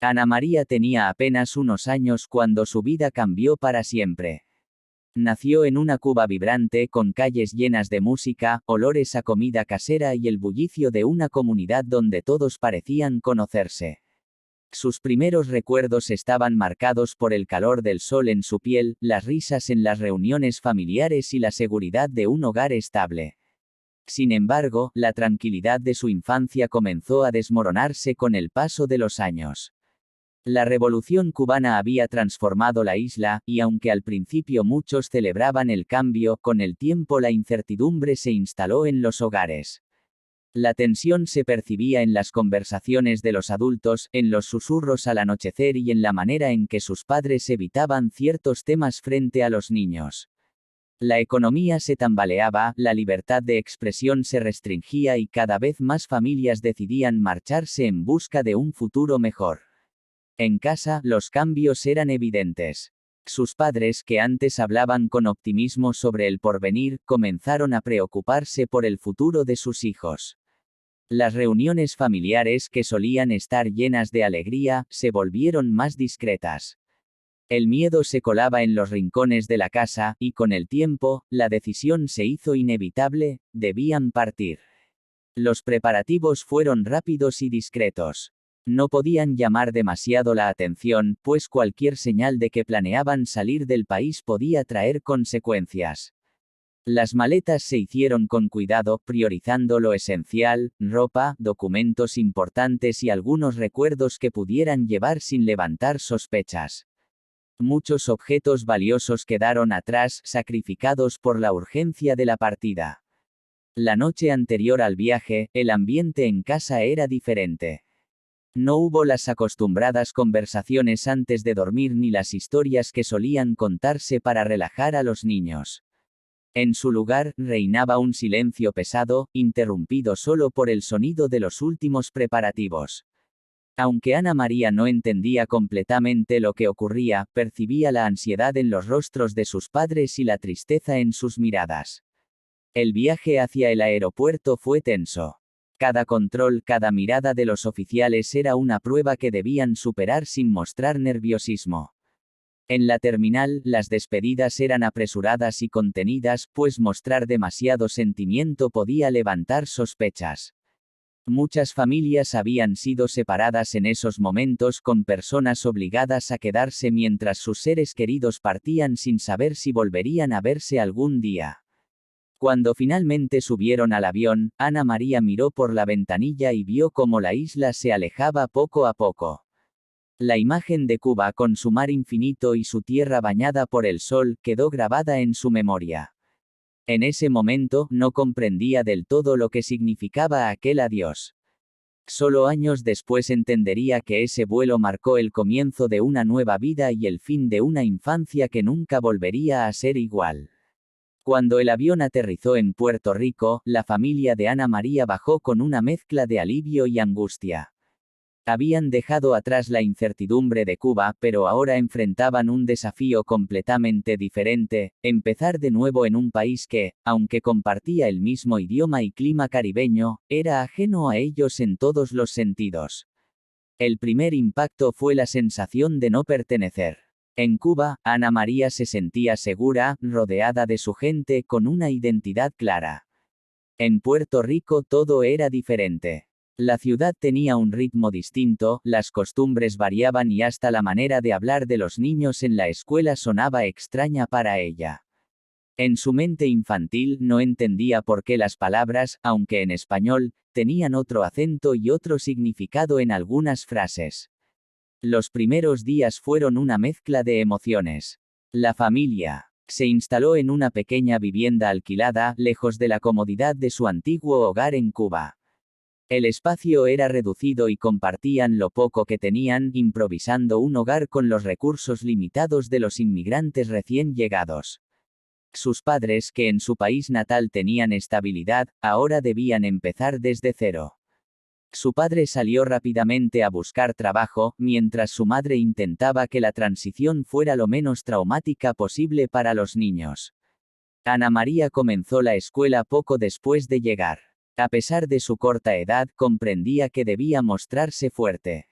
Ana María tenía apenas unos años cuando su vida cambió para siempre. Nació en una Cuba vibrante con calles llenas de música, olores a comida casera y el bullicio de una comunidad donde todos parecían conocerse. Sus primeros recuerdos estaban marcados por el calor del sol en su piel, las risas en las reuniones familiares y la seguridad de un hogar estable. Sin embargo, la tranquilidad de su infancia comenzó a desmoronarse con el paso de los años. La revolución cubana había transformado la isla, y aunque al principio muchos celebraban el cambio, con el tiempo la incertidumbre se instaló en los hogares. La tensión se percibía en las conversaciones de los adultos, en los susurros al anochecer y en la manera en que sus padres evitaban ciertos temas frente a los niños. La economía se tambaleaba, la libertad de expresión se restringía y cada vez más familias decidían marcharse en busca de un futuro mejor. En casa, los cambios eran evidentes. Sus padres, que antes hablaban con optimismo sobre el porvenir, comenzaron a preocuparse por el futuro de sus hijos. Las reuniones familiares, que solían estar llenas de alegría, se volvieron más discretas. El miedo se colaba en los rincones de la casa, y con el tiempo, la decisión se hizo inevitable: debían partir. Los preparativos fueron rápidos y discretos. No podían llamar demasiado la atención, pues cualquier señal de que planeaban salir del país podía traer consecuencias. Las maletas se hicieron con cuidado, priorizando lo esencial: ropa, documentos importantes y algunos recuerdos que pudieran llevar sin levantar sospechas. Muchos objetos valiosos quedaron atrás, sacrificados por la urgencia de la partida. La noche anterior al viaje, el ambiente en casa era diferente. No hubo las acostumbradas conversaciones antes de dormir ni las historias que solían contarse para relajar a los niños. En su lugar, reinaba un silencio pesado, interrumpido solo por el sonido de los últimos preparativos. Aunque Ana María no entendía completamente lo que ocurría, percibía la ansiedad en los rostros de sus padres y la tristeza en sus miradas. El viaje hacia el aeropuerto fue tenso. Cada control, cada mirada de los oficiales era una prueba que debían superar sin mostrar nerviosismo. En la terminal, las despedidas eran apresuradas y contenidas, pues mostrar demasiado sentimiento podía levantar sospechas. Muchas familias habían sido separadas en esos momentos, con personas obligadas a quedarse mientras sus seres queridos partían sin saber si volverían a verse algún día. Cuando finalmente subieron al avión, Ana María miró por la ventanilla y vio cómo la isla se alejaba poco a poco. La imagen de Cuba con su mar infinito y su tierra bañada por el sol quedó grabada en su memoria. En ese momento, no comprendía del todo lo que significaba aquel adiós. Solo años después entendería que ese vuelo marcó el comienzo de una nueva vida y el fin de una infancia que nunca volvería a ser igual. Cuando el avión aterrizó en Puerto Rico, la familia de Ana María bajó con una mezcla de alivio y angustia. Habían dejado atrás la incertidumbre de Cuba, pero ahora enfrentaban un desafío completamente diferente: empezar de nuevo en un país que, aunque compartía el mismo idioma y clima caribeño, era ajeno a ellos en todos los sentidos. El primer impacto fue la sensación de no pertenecer. En Cuba, Ana María se sentía segura, rodeada de su gente, con una identidad clara. En Puerto Rico todo era diferente. La ciudad tenía un ritmo distinto, las costumbres variaban y hasta la manera de hablar de los niños en la escuela sonaba extraña para ella. En su mente infantil no entendía por qué las palabras, aunque en español, tenían otro acento y otro significado en algunas frases. Los primeros días fueron una mezcla de emociones. La familia se instaló en una pequeña vivienda alquilada, lejos de la comodidad de su antiguo hogar en Cuba. El espacio era reducido y compartían lo poco que tenían, improvisando un hogar con los recursos limitados de los inmigrantes recién llegados. Sus padres, que en su país natal tenían estabilidad, ahora debían empezar desde cero. Su padre salió rápidamente a buscar trabajo, mientras su madre intentaba que la transición fuera lo menos traumática posible para los niños. Ana María comenzó la escuela poco después de llegar. A pesar de su corta edad, comprendía que debía mostrarse fuerte.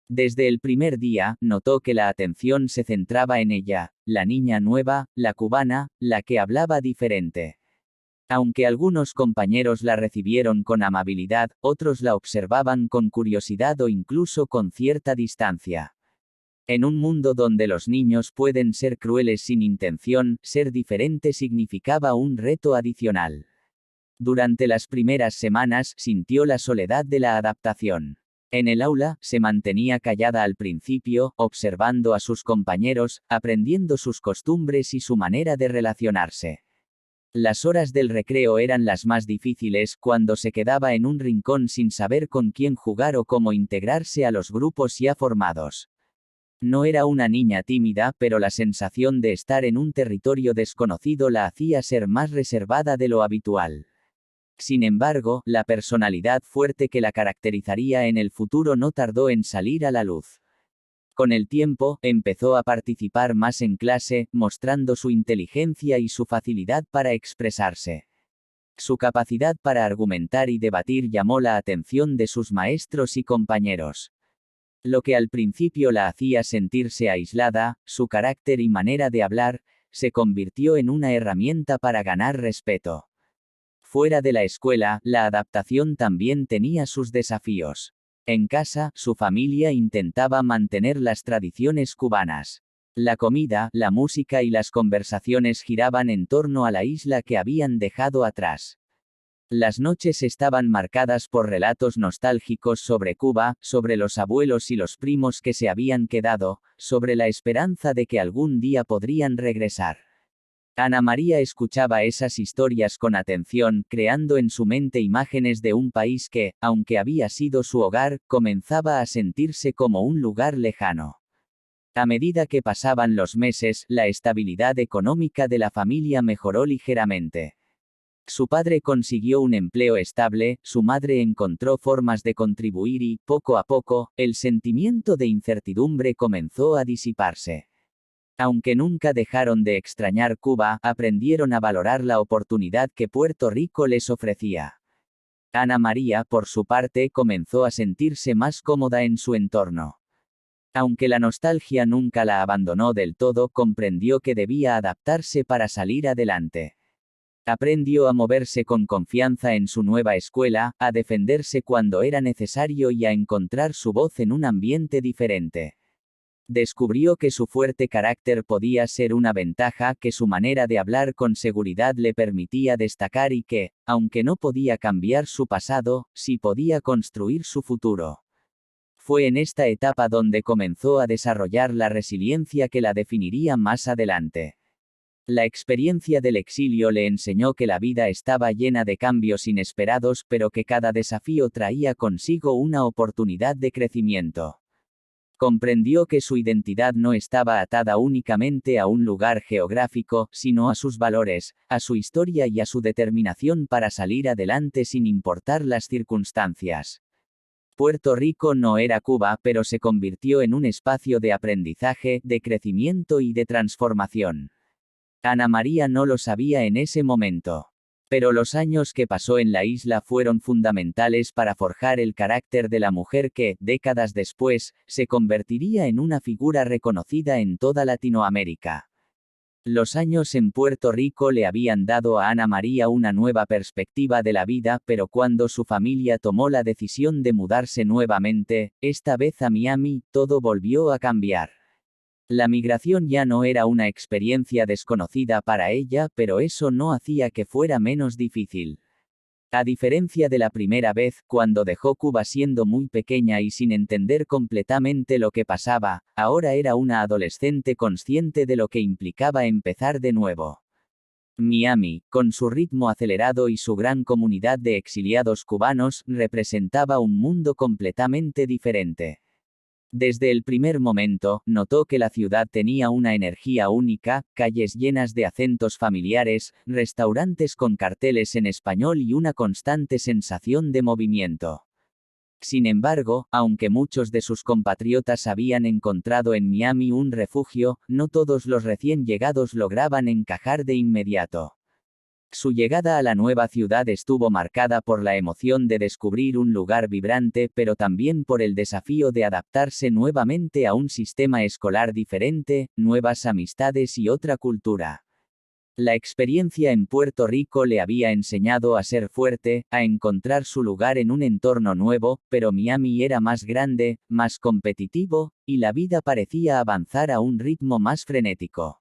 Desde el primer día, notó que la atención se centraba en ella, la niña nueva, la cubana, la que hablaba diferente. Aunque algunos compañeros la recibieron con amabilidad, otros la observaban con curiosidad o incluso con cierta distancia. En un mundo donde los niños pueden ser crueles sin intención, ser diferente significaba un reto adicional. Durante las primeras semanas, sintió la soledad de la adaptación. En el aula, se mantenía callada al principio, observando a sus compañeros, aprendiendo sus costumbres y su manera de relacionarse. Las horas del recreo eran las más difíciles, cuando se quedaba en un rincón sin saber con quién jugar o cómo integrarse a los grupos ya formados. No era una niña tímida, pero la sensación de estar en un territorio desconocido la hacía ser más reservada de lo habitual. Sin embargo, la personalidad fuerte que la caracterizaría en el futuro no tardó en salir a la luz. Con el tiempo, empezó a participar más en clase, mostrando su inteligencia y su facilidad para expresarse. Su capacidad para argumentar y debatir llamó la atención de sus maestros y compañeros. Lo que al principio la hacía sentirse aislada, su carácter y manera de hablar, se convirtió en una herramienta para ganar respeto. Fuera de la escuela, la adaptación también tenía sus desafíos. En casa, su familia intentaba mantener las tradiciones cubanas. La comida, la música y las conversaciones giraban en torno a la isla que habían dejado atrás. Las noches estaban marcadas por relatos nostálgicos sobre Cuba, sobre los abuelos y los primos que se habían quedado, sobre la esperanza de que algún día podrían regresar. Ana María escuchaba esas historias con atención, creando en su mente imágenes de un país que, aunque había sido su hogar, comenzaba a sentirse como un lugar lejano. A medida que pasaban los meses, la estabilidad económica de la familia mejoró ligeramente. Su padre consiguió un empleo estable, su madre encontró formas de contribuir y, poco a poco, el sentimiento de incertidumbre comenzó a disiparse. Aunque nunca dejaron de extrañar Cuba, aprendieron a valorar la oportunidad que Puerto Rico les ofrecía. Ana María, por su parte, comenzó a sentirse más cómoda en su entorno. Aunque la nostalgia nunca la abandonó del todo, comprendió que debía adaptarse para salir adelante. Aprendió a moverse con confianza en su nueva escuela, a defenderse cuando era necesario y a encontrar su voz en un ambiente diferente. Descubrió que su fuerte carácter podía ser una ventaja, que su manera de hablar con seguridad le permitía destacar y que, aunque no podía cambiar su pasado, sí podía construir su futuro. Fue en esta etapa donde comenzó a desarrollar la resiliencia que la definiría más adelante. La experiencia del exilio le enseñó que la vida estaba llena de cambios inesperados, pero que cada desafío traía consigo una oportunidad de crecimiento. Comprendió que su identidad no estaba atada únicamente a un lugar geográfico, sino a sus valores, a su historia y a su determinación para salir adelante sin importar las circunstancias. Puerto Rico no era Cuba, pero se convirtió en un espacio de aprendizaje, de crecimiento y de transformación. Ana María no lo sabía en ese momento. Pero los años que pasó en la isla fueron fundamentales para forjar el carácter de la mujer que, décadas después, se convertiría en una figura reconocida en toda Latinoamérica. Los años en Puerto Rico le habían dado a Ana María una nueva perspectiva de la vida, pero cuando su familia tomó la decisión de mudarse nuevamente, esta vez a Miami, todo volvió a cambiar. La migración ya no era una experiencia desconocida para ella, pero eso no hacía que fuera menos difícil. A diferencia de la primera vez, cuando dejó Cuba siendo muy pequeña y sin entender completamente lo que pasaba, ahora era una adolescente consciente de lo que implicaba empezar de nuevo. Miami, con su ritmo acelerado y su gran comunidad de exiliados cubanos, representaba un mundo completamente diferente. Desde el primer momento, notó que la ciudad tenía una energía única, calles llenas de acentos familiares, restaurantes con carteles en español y una constante sensación de movimiento. Sin embargo, aunque muchos de sus compatriotas habían encontrado en Miami un refugio, no todos los recién llegados lograban encajar de inmediato. Su llegada a la nueva ciudad estuvo marcada por la emoción de descubrir un lugar vibrante, pero también por el desafío de adaptarse nuevamente a un sistema escolar diferente, nuevas amistades y otra cultura. La experiencia en Puerto Rico le había enseñado a ser fuerte, a encontrar su lugar en un entorno nuevo, pero Miami era más grande, más competitivo, y la vida parecía avanzar a un ritmo más frenético.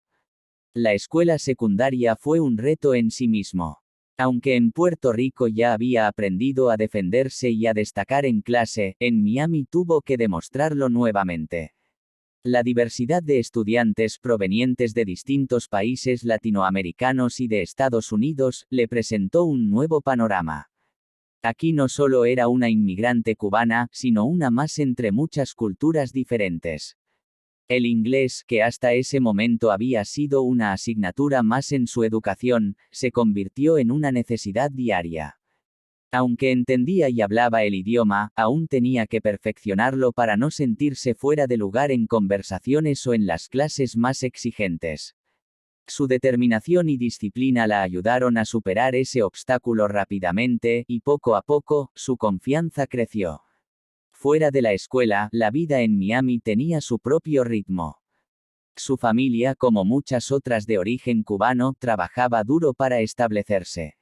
La escuela secundaria fue un reto en sí mismo. Aunque en Puerto Rico ya había aprendido a defenderse y a destacar en clase, en Miami tuvo que demostrarlo nuevamente. La diversidad de estudiantes provenientes de distintos países latinoamericanos y de Estados Unidos le presentó un nuevo panorama. Aquí no solo era una inmigrante cubana, sino una más entre muchas culturas diferentes. El inglés, que hasta ese momento había sido una asignatura más en su educación, se convirtió en una necesidad diaria. Aunque entendía y hablaba el idioma, aún tenía que perfeccionarlo para no sentirse fuera de lugar en conversaciones o en las clases más exigentes. Su determinación y disciplina la ayudaron a superar ese obstáculo rápidamente, y poco a poco, su confianza creció. Fuera de la escuela, la vida en Miami tenía su propio ritmo. Su familia, como muchas otras de origen cubano, trabajaba duro para establecerse.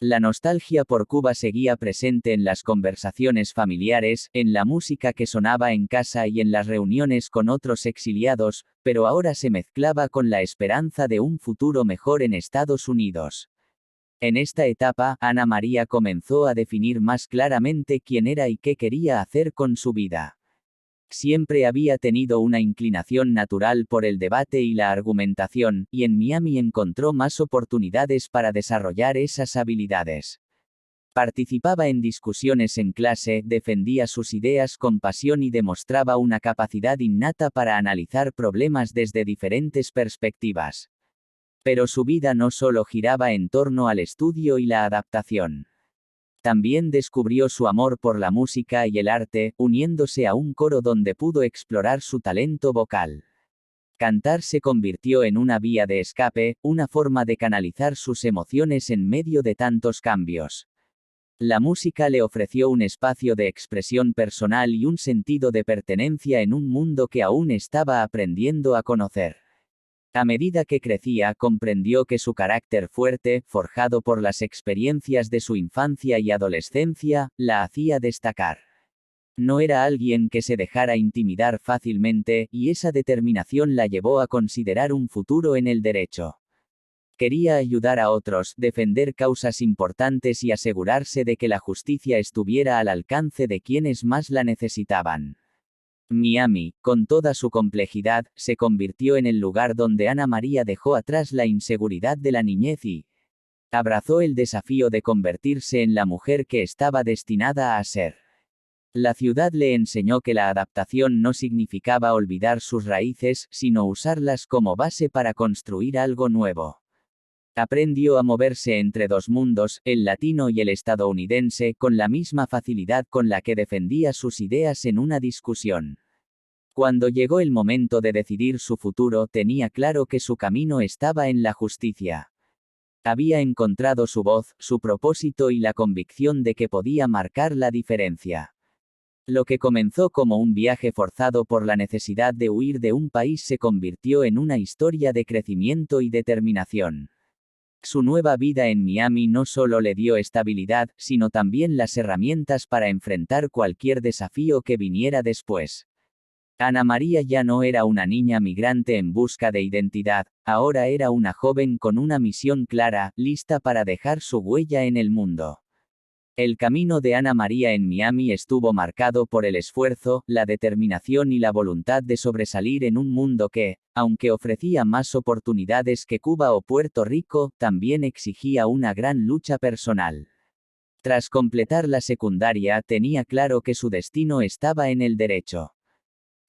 La nostalgia por Cuba seguía presente en las conversaciones familiares, en la música que sonaba en casa y en las reuniones con otros exiliados, pero ahora se mezclaba con la esperanza de un futuro mejor en Estados Unidos. En esta etapa, Ana María comenzó a definir más claramente quién era y qué quería hacer con su vida. Siempre había tenido una inclinación natural por el debate y la argumentación, y en Miami encontró más oportunidades para desarrollar esas habilidades. Participaba en discusiones en clase, defendía sus ideas con pasión y demostraba una capacidad innata para analizar problemas desde diferentes perspectivas. Pero su vida no solo giraba en torno al estudio y la adaptación. También descubrió su amor por la música y el arte, uniéndose a un coro donde pudo explorar su talento vocal. Cantar se convirtió en una vía de escape, una forma de canalizar sus emociones en medio de tantos cambios. La música le ofreció un espacio de expresión personal y un sentido de pertenencia en un mundo que aún estaba aprendiendo a conocer. A medida que crecía, comprendió que su carácter fuerte, forjado por las experiencias de su infancia y adolescencia, la hacía destacar. No era alguien que se dejara intimidar fácilmente, y esa determinación la llevó a considerar un futuro en el derecho. Quería ayudar a otros, defender causas importantes y asegurarse de que la justicia estuviera al alcance de quienes más la necesitaban. Miami, con toda su complejidad, se convirtió en el lugar donde Ana María dejó atrás la inseguridad de la niñez y abrazó el desafío de convertirse en la mujer que estaba destinada a ser. La ciudad le enseñó que la adaptación no significaba olvidar sus raíces, sino usarlas como base para construir algo nuevo. Aprendió a moverse entre dos mundos, el latino y el estadounidense, con la misma facilidad con la que defendía sus ideas en una discusión. Cuando llegó el momento de decidir su futuro, tenía claro que su camino estaba en la justicia. Había encontrado su voz, su propósito y la convicción de que podía marcar la diferencia. Lo que comenzó como un viaje forzado por la necesidad de huir de un país se convirtió en una historia de crecimiento y determinación. Su nueva vida en Miami no solo le dio estabilidad, sino también las herramientas para enfrentar cualquier desafío que viniera después. Ana María ya no era una niña migrante en busca de identidad, ahora era una joven con una misión clara, lista para dejar su huella en el mundo. El camino de Ana María en Miami estuvo marcado por el esfuerzo, la determinación y la voluntad de sobresalir en un mundo que, aunque ofrecía más oportunidades que Cuba o Puerto Rico, también exigía una gran lucha personal. Tras completar la secundaria, tenía claro que su destino estaba en el derecho.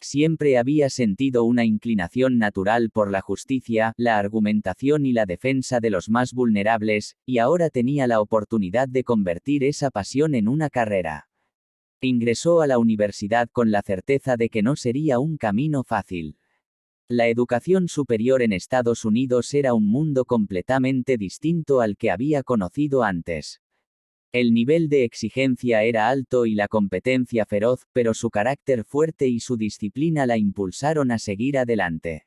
Siempre había sentido una inclinación natural por la justicia, la argumentación y la defensa de los más vulnerables, y ahora tenía la oportunidad de convertir esa pasión en una carrera. Ingresó a la universidad con la certeza de que no sería un camino fácil. La educación superior en Estados Unidos era un mundo completamente distinto al que había conocido antes. El nivel de exigencia era alto y la competencia feroz, pero su carácter fuerte y su disciplina la impulsaron a seguir adelante.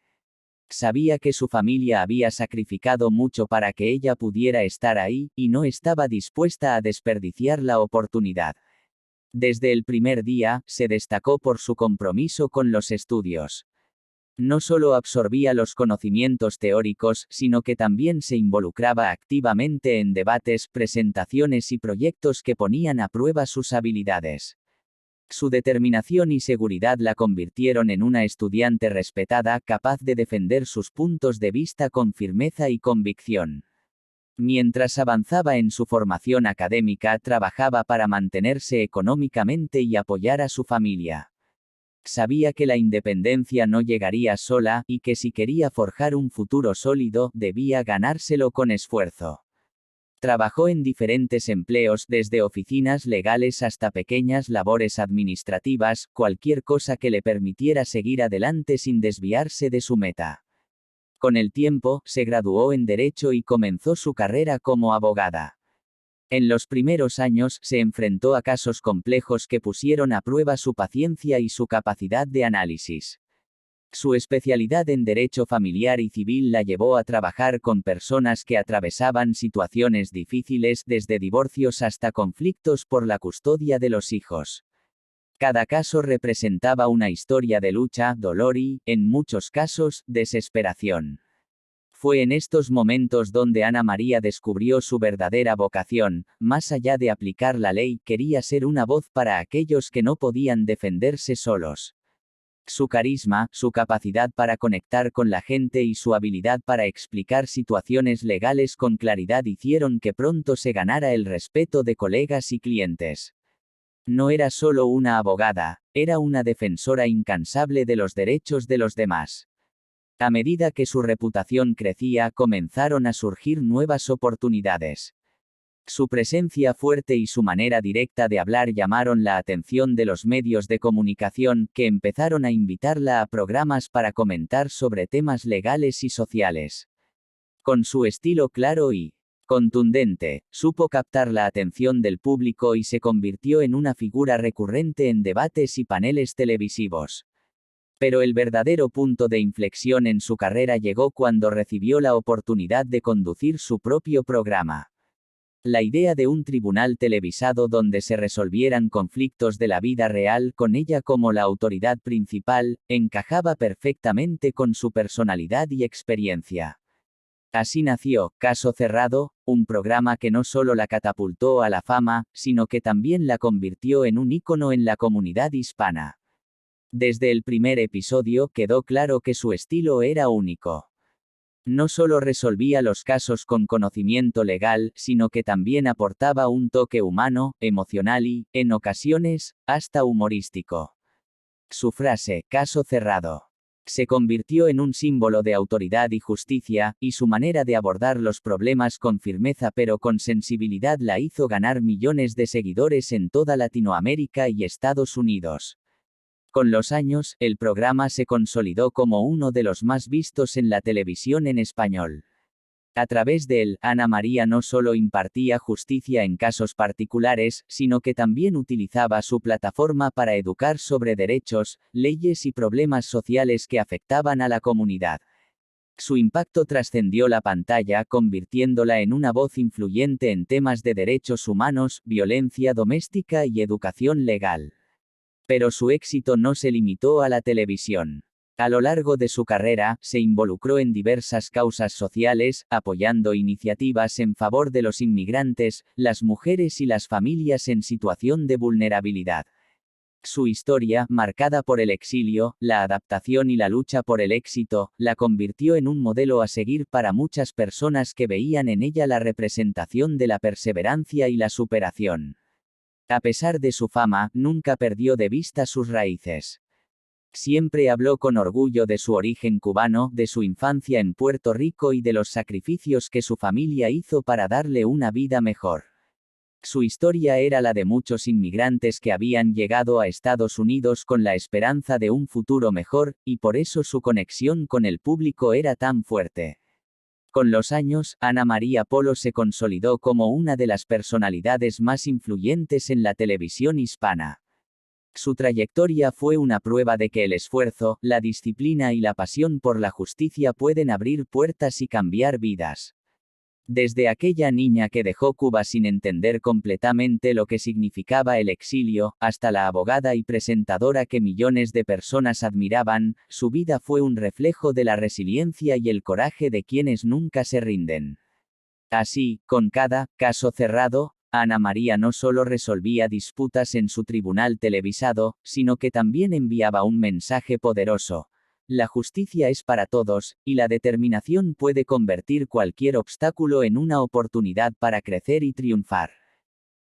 Sabía que su familia había sacrificado mucho para que ella pudiera estar ahí, y no estaba dispuesta a desperdiciar la oportunidad. Desde el primer día, se destacó por su compromiso con los estudios. No solo absorbía los conocimientos teóricos, sino que también se involucraba activamente en debates, presentaciones y proyectos que ponían a prueba sus habilidades. Su determinación y seguridad la convirtieron en una estudiante respetada, capaz de defender sus puntos de vista con firmeza y convicción. Mientras avanzaba en su formación académica, trabajaba para mantenerse económicamente y apoyar a su familia. Sabía que la independencia no llegaría sola, y que si quería forjar un futuro sólido, debía ganárselo con esfuerzo. Trabajó en diferentes empleos, desde oficinas legales hasta pequeñas labores administrativas, cualquier cosa que le permitiera seguir adelante sin desviarse de su meta. Con el tiempo, se graduó en Derecho y comenzó su carrera como abogada. En los primeros años, se enfrentó a casos complejos que pusieron a prueba su paciencia y su capacidad de análisis. Su especialidad en derecho familiar y civil la llevó a trabajar con personas que atravesaban situaciones difíciles, desde divorcios hasta conflictos por la custodia de los hijos. Cada caso representaba una historia de lucha, dolor y, en muchos casos, desesperación. Fue en estos momentos donde Ana María descubrió su verdadera vocación. Más allá de aplicar la ley, quería ser una voz para aquellos que no podían defenderse solos. Su carisma, su capacidad para conectar con la gente y su habilidad para explicar situaciones legales con claridad hicieron que pronto se ganara el respeto de colegas y clientes. No era solo una abogada, era una defensora incansable de los derechos de los demás. A medida que su reputación crecía, comenzaron a surgir nuevas oportunidades. Su presencia fuerte y su manera directa de hablar llamaron la atención de los medios de comunicación, que empezaron a invitarla a programas para comentar sobre temas legales y sociales. Con su estilo claro y contundente, supo captar la atención del público y se convirtió en una figura recurrente en debates y paneles televisivos. Pero el verdadero punto de inflexión en su carrera llegó cuando recibió la oportunidad de conducir su propio programa. La idea de un tribunal televisado donde se resolvieran conflictos de la vida real con ella como la autoridad principal, encajaba perfectamente con su personalidad y experiencia. Así nació Caso Cerrado, un programa que no solo la catapultó a la fama, sino que también la convirtió en un ícono en la comunidad hispana. Desde el primer episodio quedó claro que su estilo era único. No solo resolvía los casos con conocimiento legal, sino que también aportaba un toque humano, emocional y, en ocasiones, hasta humorístico. Su frase, "caso cerrado", se convirtió en un símbolo de autoridad y justicia, y su manera de abordar los problemas con firmeza pero con sensibilidad la hizo ganar millones de seguidores en toda Latinoamérica y Estados Unidos. Con los años, el programa se consolidó como uno de los más vistos en la televisión en español. A través de él, Ana María no solo impartía justicia en casos particulares, sino que también utilizaba su plataforma para educar sobre derechos, leyes y problemas sociales que afectaban a la comunidad. Su impacto trascendió la pantalla, convirtiéndola en una voz influyente en temas de derechos humanos, violencia doméstica y educación legal. Pero su éxito no se limitó a la televisión. A lo largo de su carrera, se involucró en diversas causas sociales, apoyando iniciativas en favor de los inmigrantes, las mujeres y las familias en situación de vulnerabilidad. Su historia, marcada por el exilio, la adaptación y la lucha por el éxito, la convirtió en un modelo a seguir para muchas personas que veían en ella la representación de la perseverancia y la superación. A pesar de su fama, nunca perdió de vista sus raíces. Siempre habló con orgullo de su origen cubano, de su infancia en Puerto Rico y de los sacrificios que su familia hizo para darle una vida mejor. Su historia era la de muchos inmigrantes que habían llegado a Estados Unidos con la esperanza de un futuro mejor, y por eso su conexión con el público era tan fuerte. Con los años, Ana María Polo se consolidó como una de las personalidades más influyentes en la televisión hispana. Su trayectoria fue una prueba de que el esfuerzo, la disciplina y la pasión por la justicia pueden abrir puertas y cambiar vidas. Desde aquella niña que dejó Cuba sin entender completamente lo que significaba el exilio, hasta la abogada y presentadora que millones de personas admiraban, su vida fue un reflejo de la resiliencia y el coraje de quienes nunca se rinden. Así, con cada caso cerrado, Ana María no solo resolvía disputas en su tribunal televisado, sino que también enviaba un mensaje poderoso. La justicia es para todos, y la determinación puede convertir cualquier obstáculo en una oportunidad para crecer y triunfar.